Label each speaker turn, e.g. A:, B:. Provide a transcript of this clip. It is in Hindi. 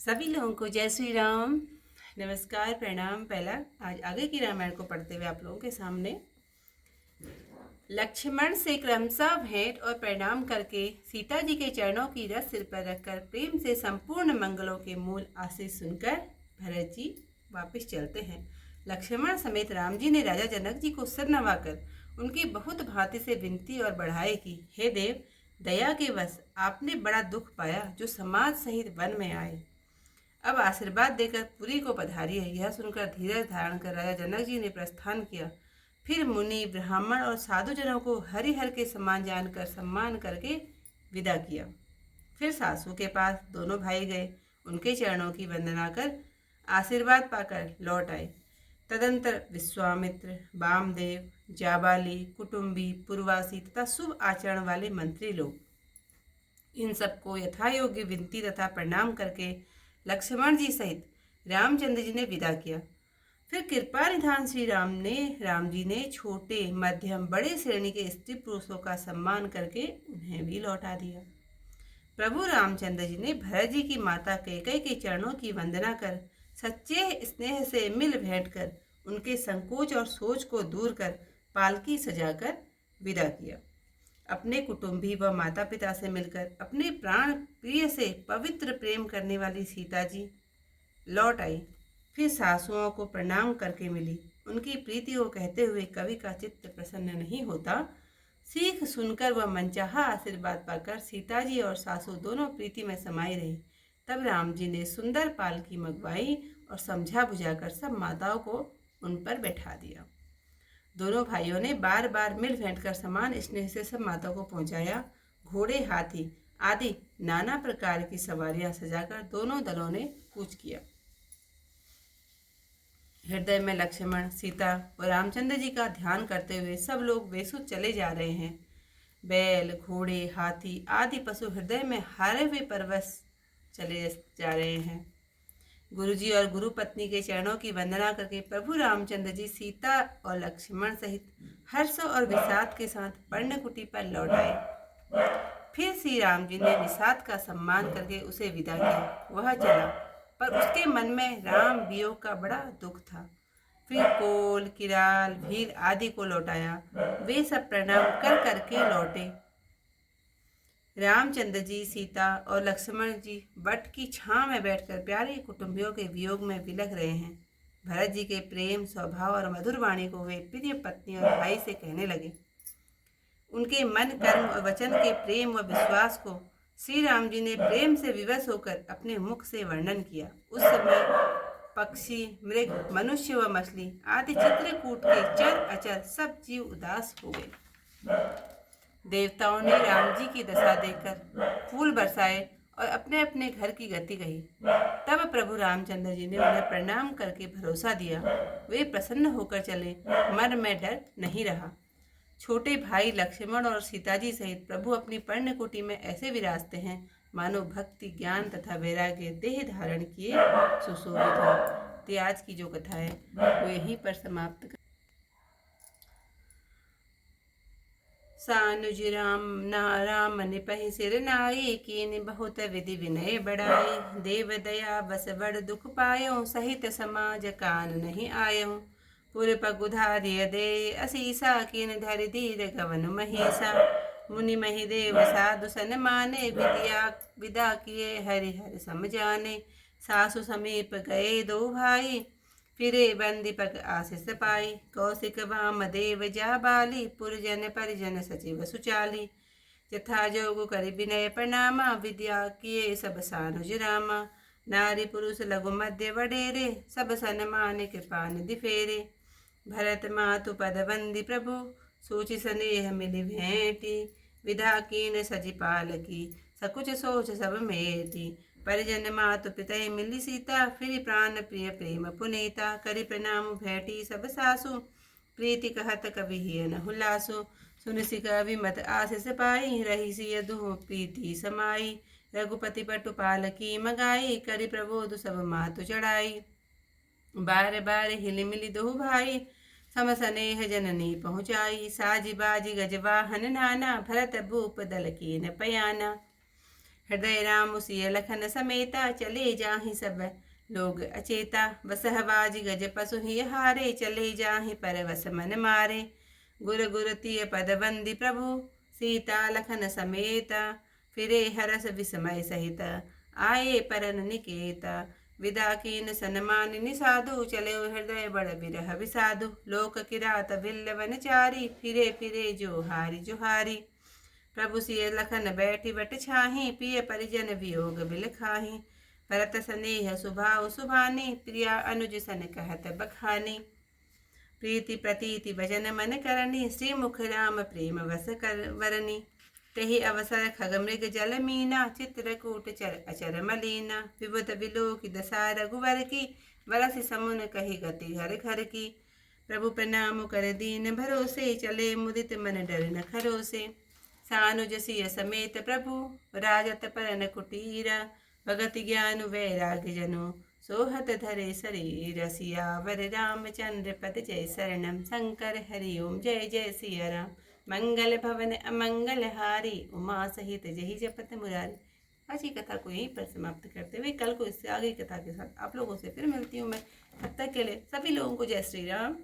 A: सभी लोगों को जय श्री राम, नमस्कार, प्रणाम। पहला आज आगे की रामायण को पढ़ते हुए आप लोगों के सामने लक्ष्मण से क्रमशः भेंट और प्रणाम करके सीता जी के चरणों की रस सिर पर रखकर प्रेम से संपूर्ण मंगलों के मूल आशीष सुनकर भरत जी वापस चलते हैं। लक्ष्मण समेत राम जी ने राजा जनक जी को सिर नवाकर उनकी बहुत भांति से विनती और बढ़ाई की, हे देव, दया के वश आपने बड़ा दुख पाया जो समाज सहित वन में आए। अब आशीर्वाद देकर पुरी को पधारिए। यह सुनकर धीरज धारण कर राजा जनक जी ने प्रस्थान किया। फिर मुनि, ब्राह्मण और साधुजनों को हरिहर के समान जानकर सम्मान करके विदा किया। फिर सासू के पास दोनों भाई गए, उनके चरणों की वंदना कर आशीर्वाद पाकर लौट आए। तदंतर विश्वामित्र, वामदेव, जाबाली, कुटुंबी, पुरवासी तथा शुभ आचरण वाले मंत्री लोग इन सबको यथायोग्य विनती तथा प्रणाम करके लक्ष्मण जी सहित रामचंद्र जी ने विदा किया। फिर कृपा निधान श्री राम जी ने छोटे, मध्यम, बड़े श्रेणी के स्त्री पुरुषों का सम्मान करके उन्हें भी लौटा दिया। प्रभु रामचंद्र जी ने भरत जी की माता कैकेयी के चरणों की वंदना कर सच्चे स्नेह से मिल भेंट कर उनके संकोच और सोच को दूर कर पालकी सजाकर विदा किया। अपने कुटुंबी व माता पिता से मिलकर अपने प्राण प्रिय से पवित्र प्रेम करने वाली सीता जी लौट आई। फिर सासुओं को प्रणाम करके मिली। उनकी प्रीति को कहते हुए कवि का चित्त प्रसन्न नहीं होता। सीख सुनकर वह मनचाहा आशीर्वाद पाकर सीता जी और सासू दोनों प्रीति में समाई रही। तब राम जी ने सुंदर पालकी मंगवाई और समझा बुझाकर सब माताओं को उन पर बैठा दिया। दोनों भाइयों ने बार बार मिल भेंट कर समान स्नेह से सब माताओं को पहुंचाया। घोड़े, हाथी आदि नाना प्रकार की सवारियां सजाकर दोनों दलों ने कूच किया। हृदय में लक्ष्मण, सीता और रामचंद्र जी का ध्यान करते हुए सब लोग बेसुध चले जा रहे हैं। बैल, घोड़े, हाथी आदि पशु हृदय में हारे हुए परवश चले जा रहे हैं। गुरुजी और गुरु पत्नी के चरणों की वंदना करके प्रभु रामचंद्र जी सीता और लक्ष्मण सहित हर्ष और विषाद के साथ पर्णकुटी पर लौट आए। फिर श्री राम जी ने निषाद का सम्मान करके उसे विदा किया। वह चला, पर उसके मन में राम वियोग का बड़ा दुख था। फिर कोल, किराल, भील आदि को लौटाया। वे सब प्रणाम कर करके लौटे। रामचंद्र जी, सीता और लक्ष्मण जी वट की छांव में बैठकर प्यारे कुटुंबियों के वियोग में विलख रहे हैं। भरत जी के प्रेम, स्वभाव और मधुर वाणी को वे प्रिय पत्नी और भाई से कहने लगे। उनके मन, कर्म और वचन के प्रेम व विश्वास को श्री राम जी ने प्रेम से विवश होकर अपने मुख से वर्णन किया। उस समय पक्षी, मृग, मनुष्य व मछली आदि चित्रकूट के चर अचर सब जीव उदास हो गए। देवताओं ने राम जी की दशा देखकर फूल बरसाए और अपने अपने घर की गति कही। तब प्रभु रामचंद्र जी ने उन्हें प्रणाम करके भरोसा दिया। वे प्रसन्न होकर चले, मन में डर नहीं रहा। छोटे भाई लक्ष्मण और सीता जी सहित प्रभु अपनी पर्णकुटी में ऐसे विराजते हैं मानो भक्ति, ज्ञान तथा वैराग्य देह धारण किए सुशोभित हो। तो आज की जो कथा है वो यहीं पर समाप्त कर। सानुज राम निपहि सिर नाई, कीनि बहुत विधि विनय बढ़ाई। देव दया बस बड़ दुख पायो, सहित समाज कान नहीं आयो। पुर पगुधार्य दे असीसा, कीन धरि धीर गवन महेशा। मुनि महि देव साधु सन माने, विदा किए हरि हर समझाने। सासु समीप गए दो भाई, फिरे बंदीपक आशीष पाई। कौशिक वामदेव जाबाली, पुरजन परिजन सचिव सुचाली। यथा जोग कर विनय प्रणामा, विद्या किए सब सानुज रामा। नारी पुरुष लघु मध्य वडेरे, सब सन्मान कृपा निधि फेरे। भरत मातु पद बंदी प्रभु, सोचि स्नेह मिलि भेंटी। विधा कीन सजि पालकी, सकुच सोच सब मेटी। परिजन मातु पितय मिली सीता, फिर प्राण प्रिय प्रेम पुनीता। करि प्रणाम भेटी सब सासु, प्रीति कहत कवि हियन हुलासु। सुन सिक विमत आशीष पाई, रही सिय दुह प्रीति समाई। रघुपति पटु पालकी मगाई, करि प्रबोध सब मातु चढ़ाई। बार बार हिल मिली दो भाई, सम स्नेह जननी पहुँचाई। साजी बाजी गजवाहन नाना, भरत भूप दल कीन पयाना। हृदय राम सिय लखन समेता, चले जाहि सब लोग अचेता। बसहबाज गज पशु ही हारे, चले जाहि परवस मन मारे। गुर गुर तिय पद बंदी प्रभु, सीता लखन समेता। फिरे हरस विस्मय सहित, आए परन निकेता। विदा कीन सनमानिनि साधु, चले हृदय बड़ बिरह विसाधु। लोक किरात बिल्लवन चारी, फिरे फिरे जोहारी जोहारी। प्रभु सिय लखन बैठी बट छाही, पिय परिजन वियोग बिल खाही। भरत स्नेह सुभाव सुभानी, प्रिया अनुज सन कहत बखानी। प्रीति प्रतीति भजन मन करनी, श्री मुख राम प्रेम वस कर वरनी। तेहि अवसर खग मृग जल मीना, चित्रकूट चर अचर मलीना। विबुध विलोक दशा रघुवर की, बरसि समुन कहि गति घर घर की। प्रभु प्रणाम कर दीन भरोसे, चले मुदित मन डर न खरोसे। सानुज सिय समेत प्रभु, राजत परन कुटीरा। भगत ज्ञान वैराग्य जनु, सोहत धरे शरीर। सियावर रामचंद्र पद जय शरणम, शंकर हरि ओम जय जय सिया राम। मंगल भवन अमंगल हारी, उमा सहित जहि जपत मुरारी। आज की कथा को यहीं पर समाप्त करते हुए कल को इससे आगे कथा के साथ आप लोगों से फिर मिलती हूँ मैं। तब तक के लिए सभी लोगों को जय श्री राम।